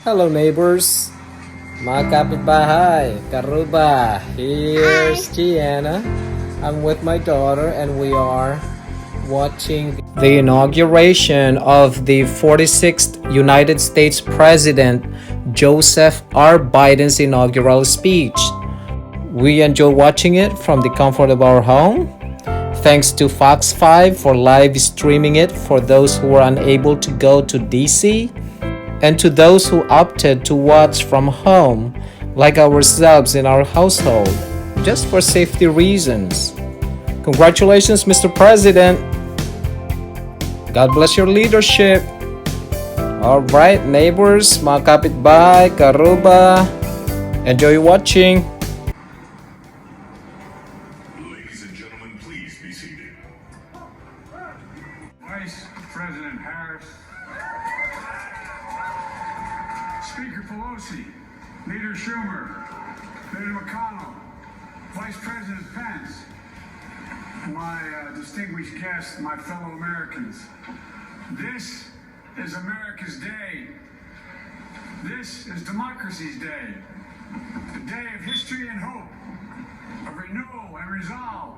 Hello neighbors, mga kapitbahay, Karuba, here's Gianna. I'm with my daughter and we are watching the inauguration of the 46th United States President Joseph R. Biden's inaugural speech. We enjoy watching it from the comfort of our home. Thanks to Fox 5 for live streaming it for those who were unable to go to DC, and to those who opted to watch from home, like ourselves in our household, just for safety reasons. Congratulations, Mr. President. God bless your leadership. All right, neighbors, mga kapitbahay, Karuba, enjoy watching. Ladies and gentlemen, please be seated. Vice President Harris, Speaker Pelosi, Leader Schumer, Leader McConnell, Vice President Pence, my distinguished guests, my fellow Americans. This is America's day. This is democracy's day. A day of history and hope, of renewal and resolve.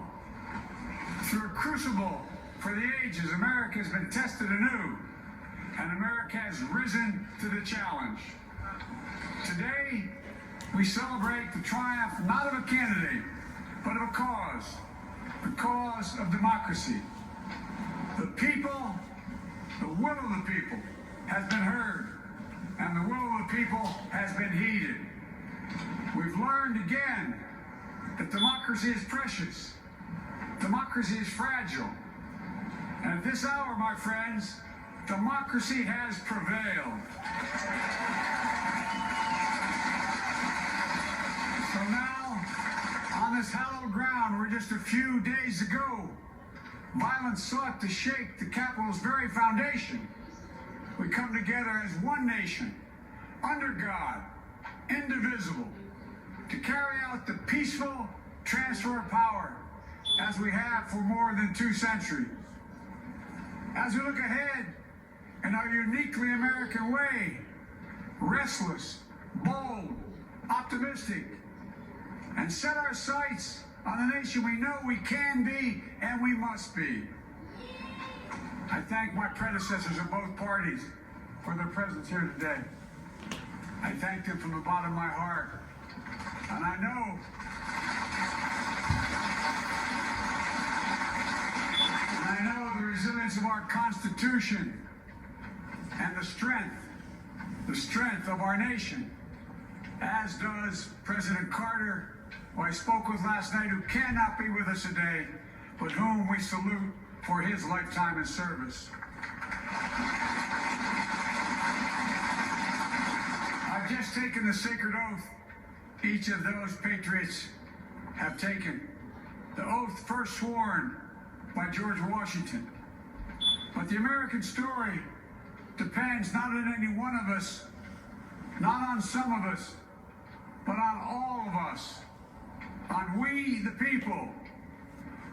Through a crucible for the ages, America has been tested anew, and America has risen to the challenge. Today, we celebrate the triumph not of a candidate, but of a cause, the cause of democracy. The people, the will of the people has been heard, and the will of the people has been heeded. We've learned again that democracy is precious, democracy is fragile, and at this hour, my friends, democracy has prevailed. So now, on this hallowed ground where just a few days ago, violence sought to shake the Capitol's very foundation, we come together as one nation, under God, indivisible, to carry out the peaceful transfer of power as we have for more than 2 centuries. As we look ahead in our uniquely American way, restless, bold, optimistic, and set our sights on the nation we know we can be and we must be. I thank my predecessors of both parties for their presence here today. I thank them from the bottom of my heart. And I know the resilience of our Constitution and the strength of our nation, as does President Carter, who I spoke with last night, who cannot be with us today, but whom we salute for his lifetime in service. I've just taken the sacred oath each of those patriots have taken. The oath first sworn by George Washington. But the American story depends not on any one of us, not on some of us, but on all of us, on we the people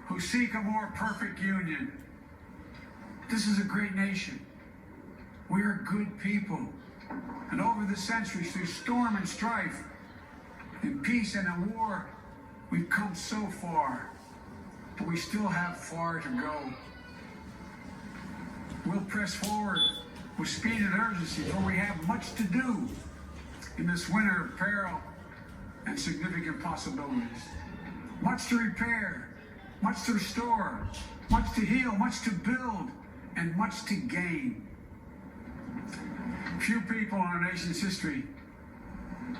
who seek a more perfect union. This is a great nation. We are good people. And over the centuries, through storm and strife, in peace and in war, we've come so far, but we still have far to go. We'll press forward with speed and urgency, for we have much to do in this winter of peril and significant possibilities. Much to repair, much to restore, much to heal, much to build, and much to gain. Few people in our nation's history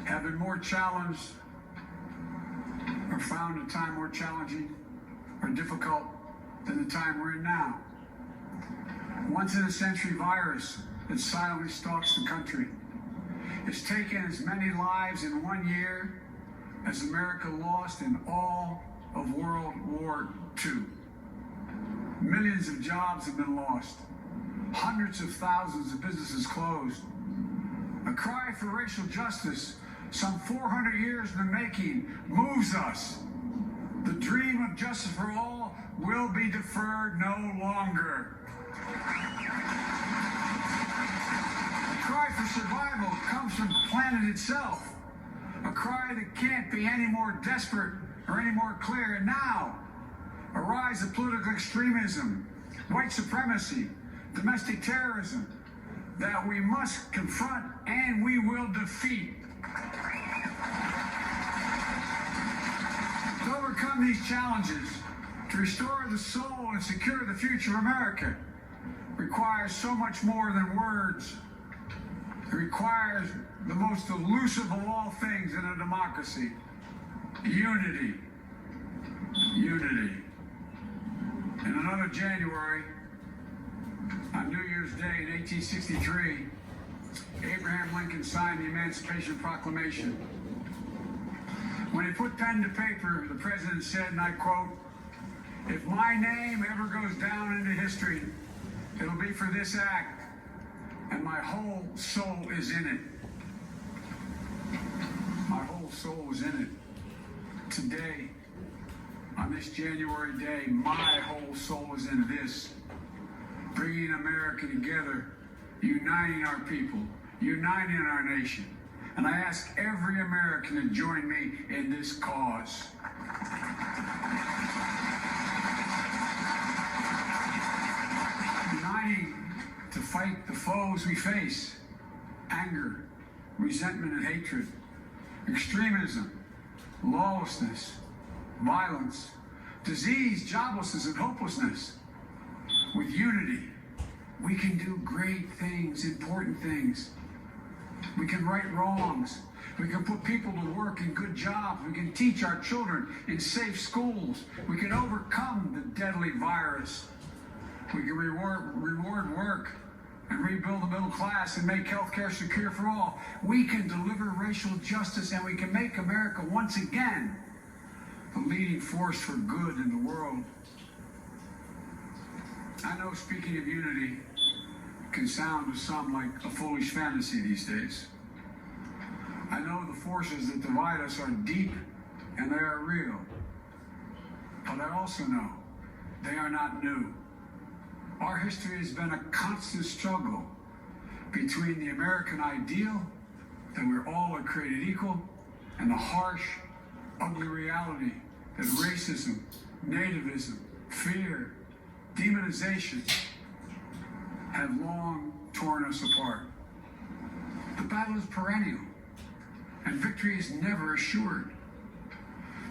have been more challenged or found a time more challenging or difficult than the time we're in now. Once in a century virus that silently stalks the country. It's taken as many lives in 1 year as America lost in all of World War II. Millions of jobs have been lost. Hundreds of thousands of businesses closed. A cry for racial justice, some 400 years in the making, moves us. The dream of justice for all will be deferred no longer. The cry cry for survival comes from the planet itself. A cry that can't be any more desperate or any more clear. And now, a rise of political extremism, white supremacy, domestic terrorism, that we must confront and we will defeat. To overcome these challenges, to restore the soul and secure the future of America, requires so much more than words. It requires the most elusive of all things in a democracy: unity. Unity. In another January, on New Year's Day in 1863, Abraham Lincoln signed the Emancipation Proclamation. When he put pen to paper, the president said, and I quote, "If my name ever goes down into history, it'll be for this act, and my whole soul is in it." My whole soul is in it. Today, on this January day, my whole soul is in this. Bringing America together, uniting our people, uniting our nation. And I ask every American to join me in this cause. Uniting to fight the foes we face: anger, resentment and hatred, extremism, lawlessness, violence, disease, joblessness, and hopelessness. With unity, we can do great things, important things. We can right wrongs. We can put people to work in good jobs. We can teach our children in safe schools. We can overcome the deadly virus. We can reward work and rebuild the middle class and make healthcare secure for all. We can deliver racial justice, and we can make America once again the leading force for good in the world. I know speaking of unity can sound to some like a foolish fantasy these days. I know the forces that divide us are deep and they are real. But I also know they are not new. Our history has been a constant struggle between the American ideal that we're all are created equal and the harsh, ugly reality that racism, nativism, fear, demonization have long torn us apart. The battle is perennial, and victory is never assured.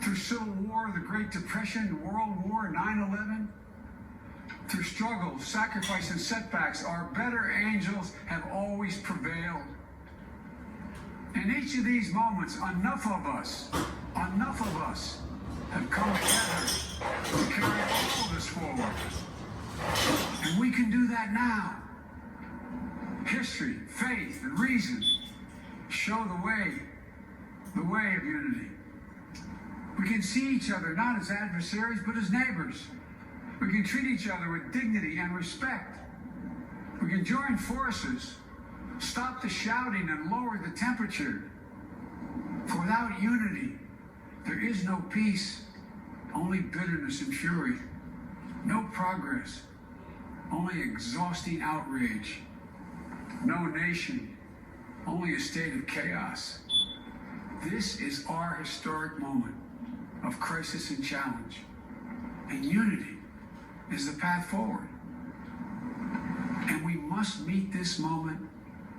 Through Civil War, the Great Depression, World War, 9/11, through struggle, sacrifice, and setbacks, our better angels have always prevailed. In each of these moments, enough of us have come together to carry all of this forward. And we can do that now. History, faith, and reason show the way of unity. We can see each other not as adversaries, but as neighbors. We can treat each other with dignity and respect. We can join forces, stop the shouting, and lower the temperature. For without unity, there is no peace, only bitterness and fury. No progress, only exhausting outrage. No nation, only a state of chaos. This is our historic moment of crisis and challenge. And unity is the path forward. And we must meet this moment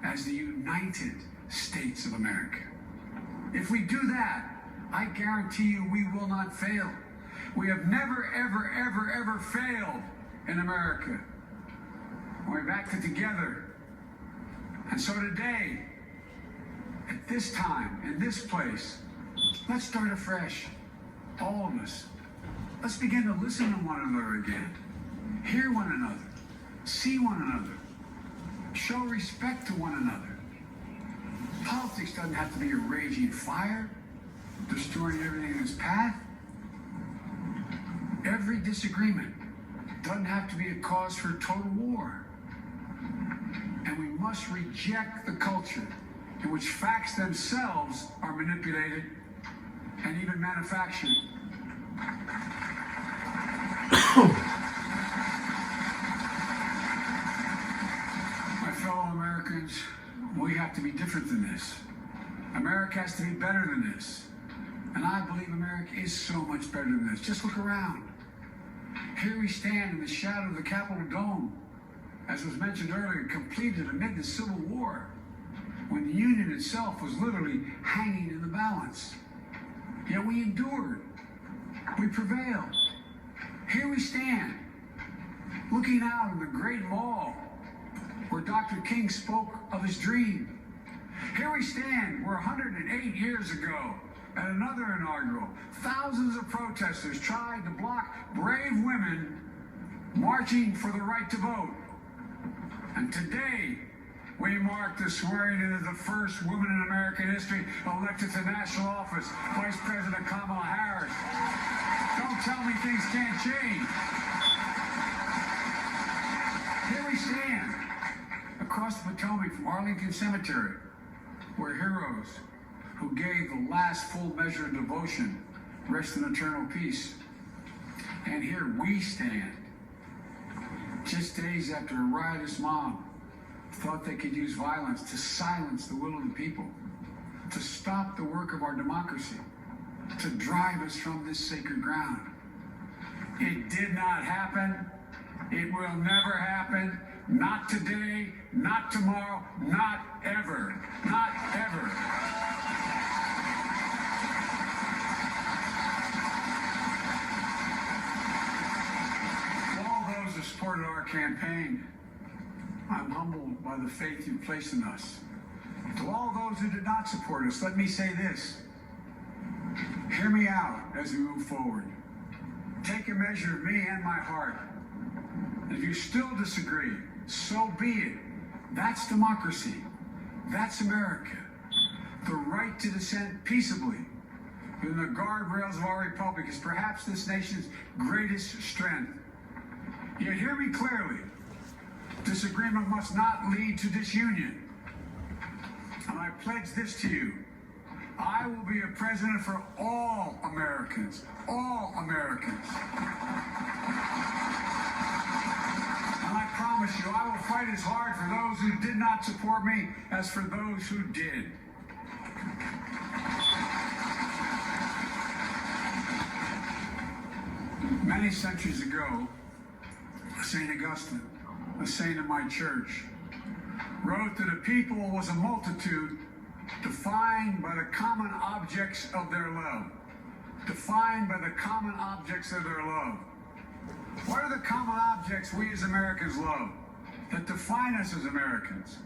as the United States of America. If we do that, I guarantee you we will not fail. We have never, ever, ever, ever failed in America. We've acted together. And so today, at this time, in this place, let's start afresh. All of us. Let's begin to listen to one another again. Hear one another. See one another. Show respect to one another. Politics doesn't have to be a raging fire, destroying everything in its path. Every disagreement doesn't have to be a cause for total war. And we must reject the culture in which facts themselves are manipulated and even manufactured. My fellow Americans, We have to be different than this. America has to be better than this. And I believe America is so much better than this. Just look around. Here we stand in the shadow of the Capitol Dome, as was mentioned earlier, completed amid the Civil War, when the Union itself was literally hanging in the balance. Yet we endured. We prevailed. Here we stand, looking out on the great mall where Dr. King spoke of his dream. Here we stand where 108 years ago, at another inaugural, thousands of protesters tried to block brave women marching for the right to vote. And today, we mark the swearing in of the first woman in American history elected to national office, Vice President Kamala Harris. Don't tell me things can't change. Here we stand, across the Potomac from Arlington Cemetery, where heroes who gave the last full measure of devotion rest in eternal peace. And here we stand, just days after a riotous mob thought they could use violence to silence the will of the people, to stop the work of our democracy, to drive us from this sacred ground. It did not happen. It will never happen. Not today, not tomorrow, not ever. Not ever. To all those who supported our campaign, I'm humbled by the faith you placed in us. To all those who did not support us, let me say this. Hear me out as we move forward. Take a measure of me and my heart. And if you still disagree, so be it. That's democracy. That's America. The right to dissent peaceably within the guardrails of our republic is perhaps this nation's greatest strength. Yet hear me clearly. Disagreement must not lead to disunion. And I pledge this to you. I will be a president for all Americans. All Americans. And I promise you, I will fight as hard for those who did not support me as for those who did. Many centuries ago, St. Augustine, a saint of my church, wrote that a people was a multitude defined by the common objects of their love. Defined by the common objects of their love. What are the common objects we as Americans love that define us as Americans?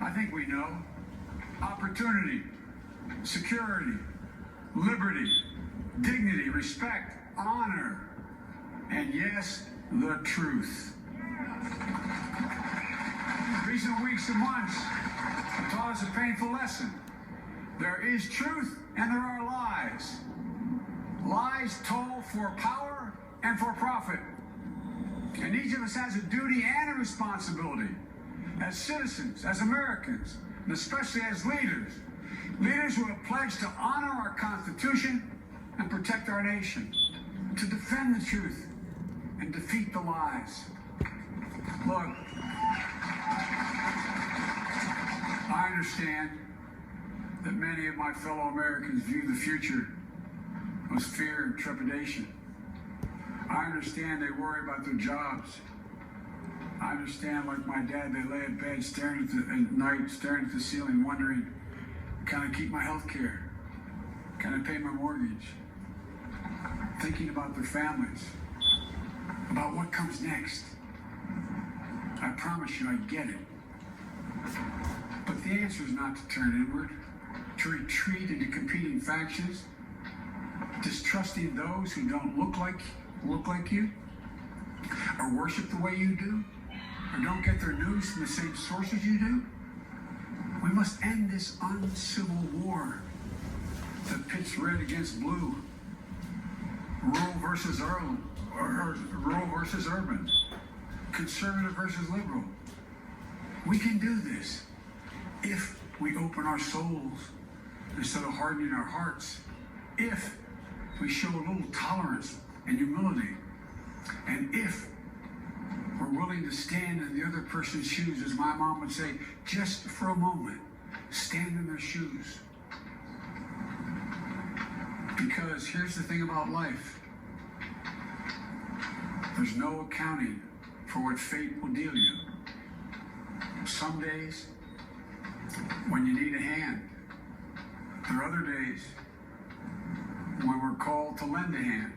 I think we know. Opportunity, security, liberty, dignity, respect, honor, and yes, the truth. Recent weeks and months have taught us a painful lesson. There is truth and there are lies. Lies told for power and for profit. And each of us has a duty and a responsibility as citizens, as Americans, and especially as leaders. Leaders who have pledged to honor our Constitution and protect our nation, to defend the truth and defeat the lies. Look, I understand that many of my fellow Americans view the future with fear and trepidation. I understand they worry about their jobs. I understand, like my dad, they lay in bed at night, staring at the ceiling, wondering, can I keep my health care? Can I pay my mortgage? Thinking about their families, about what comes next. I promise you, I get it. But the answer is not to turn inward, to retreat into competing factions, distrusting those who don't look like you, or worship the way you do, or don't get their news from the same sources you do. We must end this uncivil war that pits red against blue, rural versus urban, conservative versus liberal. We can do this if we open our souls instead of hardening our hearts, if we show a little tolerance and humility, and if we're willing to stand in the other person's shoes, as my mom would say, just for a moment, stand in their shoes. Because here's the thing about life. There's no accounting for what fate will deal you. Some days, when you need a hand. There are other days when we're called to lend a hand.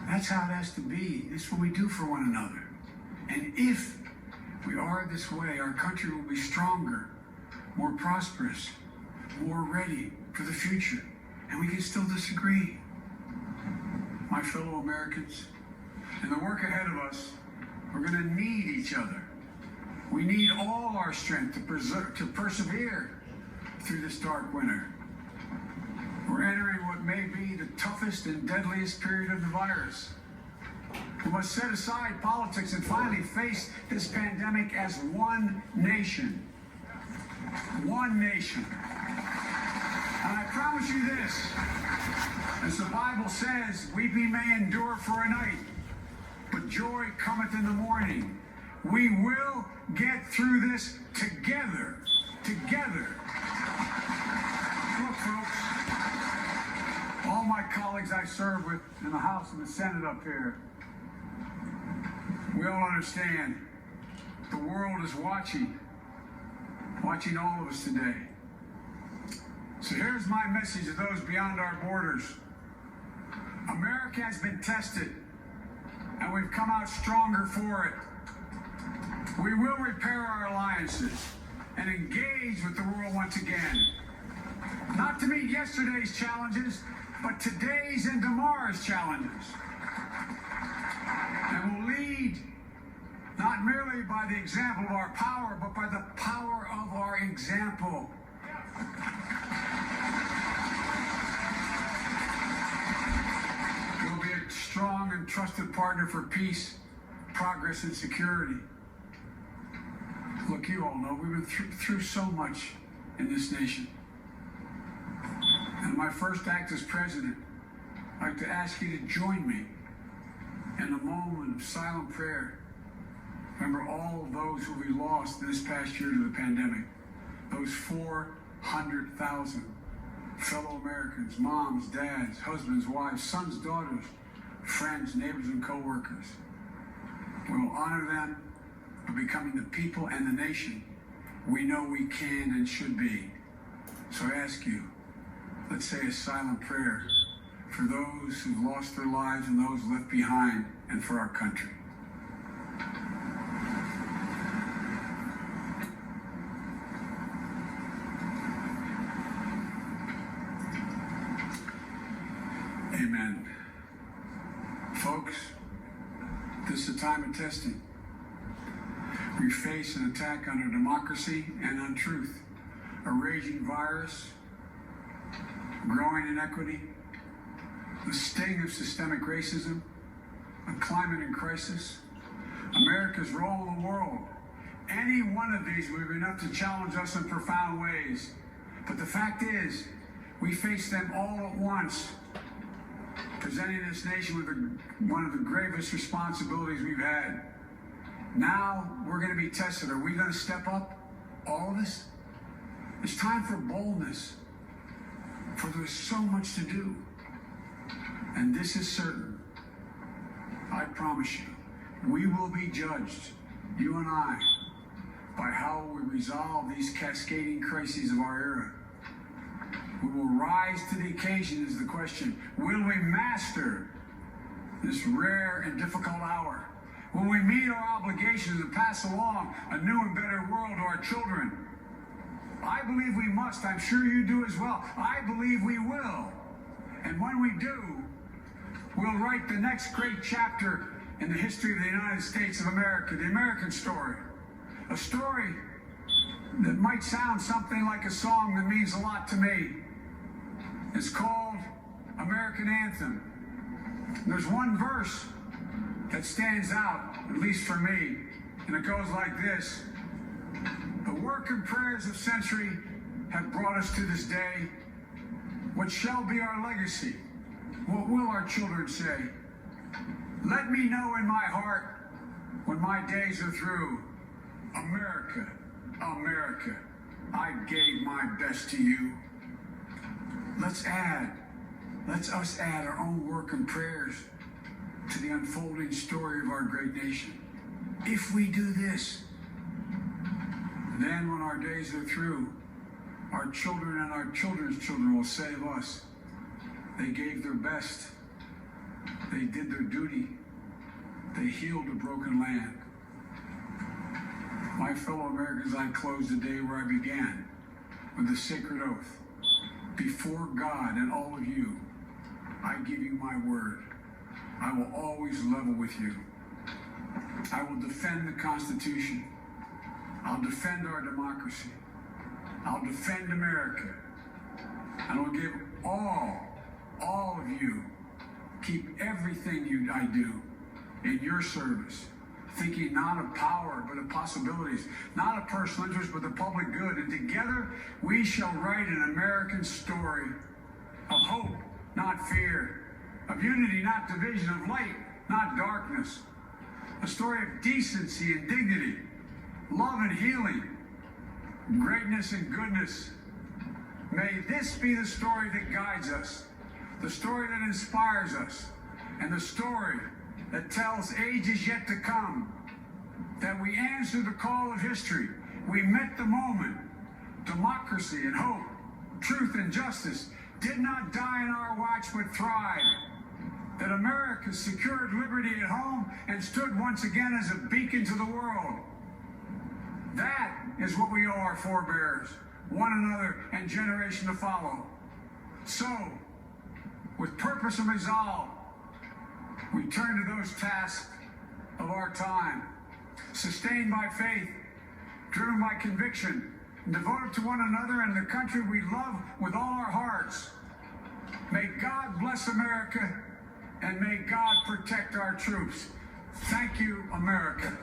That's how it has to be. It's what we do for one another. And if we are this way, our country will be stronger, more prosperous, more ready for the future. And we can still disagree. My fellow Americans, in the work ahead of us, we're going to need each other. We need all our strength to persevere through this dark winter. We're entering what may be the toughest and deadliest period of the virus. We must set aside politics and finally face this pandemic as one nation. One nation. And I promise you this, as the Bible says, weeping may endure for a night, but joy cometh in the morning. We will get through this together. Together. Look, folks, all my colleagues I serve with in the House and the Senate up here, we all understand the world is watching all of us today. So here's my message to those beyond our borders. America has been tested, and we've come out stronger for it. We will repair our alliances and engage with the world once again. Not to meet yesterday's challenges, but today's and tomorrow's challenges. And we'll lead not merely by the example of our power, but by the power of our example. We'll be a strong and trusted partner for peace, progress, and security. Look, you all know we've been through so much in this nation. And my first act as president, I'd like to ask you to join me in a moment of silent prayer. Remember all of those who we lost this past year to the pandemic. Those 400,000 fellow Americans, moms, dads, husbands, wives, sons, daughters, friends, neighbors, and co-workers. We will honor them by becoming the people and the nation we know we can and should be. So I ask you, let's say a silent prayer for those who've lost their lives and those left behind, and for our country. Amen. Folks, this is a time of testing. We face an attack on our democracy and on truth, a raging virus, growing inequity, the sting of systemic racism, a climate in crisis, America's role in the world. Any one of these would be enough to challenge us in profound ways. But the fact is, we face them all at once, presenting this nation with one of the gravest responsibilities we've had. Now we're going to be tested. Are we going to step up, all of us? It's time for boldness, for there's so much to do. And this is certain. I promise you, we will be judged, you and I, by how we resolve these cascading crises of our era. We will rise to the occasion is the question. Will we master this rare and difficult hour? Will we meet our obligations and pass along a new and better world to our children? I believe we must. I'm sure you do as well. I believe we will. And when we do, we'll write the next great chapter in the history of the United States of America, the American story. A story that might sound something like a song that means a lot to me. It's called American Anthem. There's one verse that stands out, at least for me, and it goes like this. The work and prayers of century have brought us to this day. What shall be our legacy? What will our children say? Let me know in my heart When my days are through, America, America, I gave my best to you. Let's us add our own work and prayers to the unfolding story of our great nation. If we do this, then when our days are through, our children and our children's children will say of us, they gave their best, they did their duty, they healed a broken land. My fellow Americans, I close the day where I began, with a sacred oath. Before God and all of you, I give you my word. I will always level with you. I will defend the Constitution. I'll defend our democracy. I'll defend America. And I'll give all of you, keep everything I do in your service, thinking not of power, but of possibilities, not of personal interest, but the public good. And together, we shall write an American story of hope, not fear, of unity, not division, of light, not darkness, a story of decency and dignity, love and healing, greatness and goodness. May this be the story that guides us, the story that inspires us, and the story that tells ages yet to come that we answered the call of history. We met the moment. Democracy and hope, truth and justice did not die in our watch but thrived. That America secured liberty at home and stood once again as a beacon to the world. That is what we owe our forebears, one another, and generation to follow. So, with purpose and resolve, we turn to those tasks of our time, sustained by faith, driven by conviction, devoted to one another and the country we love with all our hearts. May God bless America, and may God protect our troops. Thank you, America.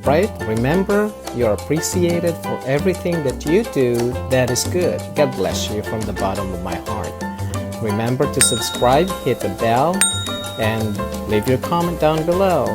Right? Remember, you're appreciated for everything that you do that is good. God bless you from the bottom of my heart. Remember to subscribe, hit the bell, and leave your comment down below.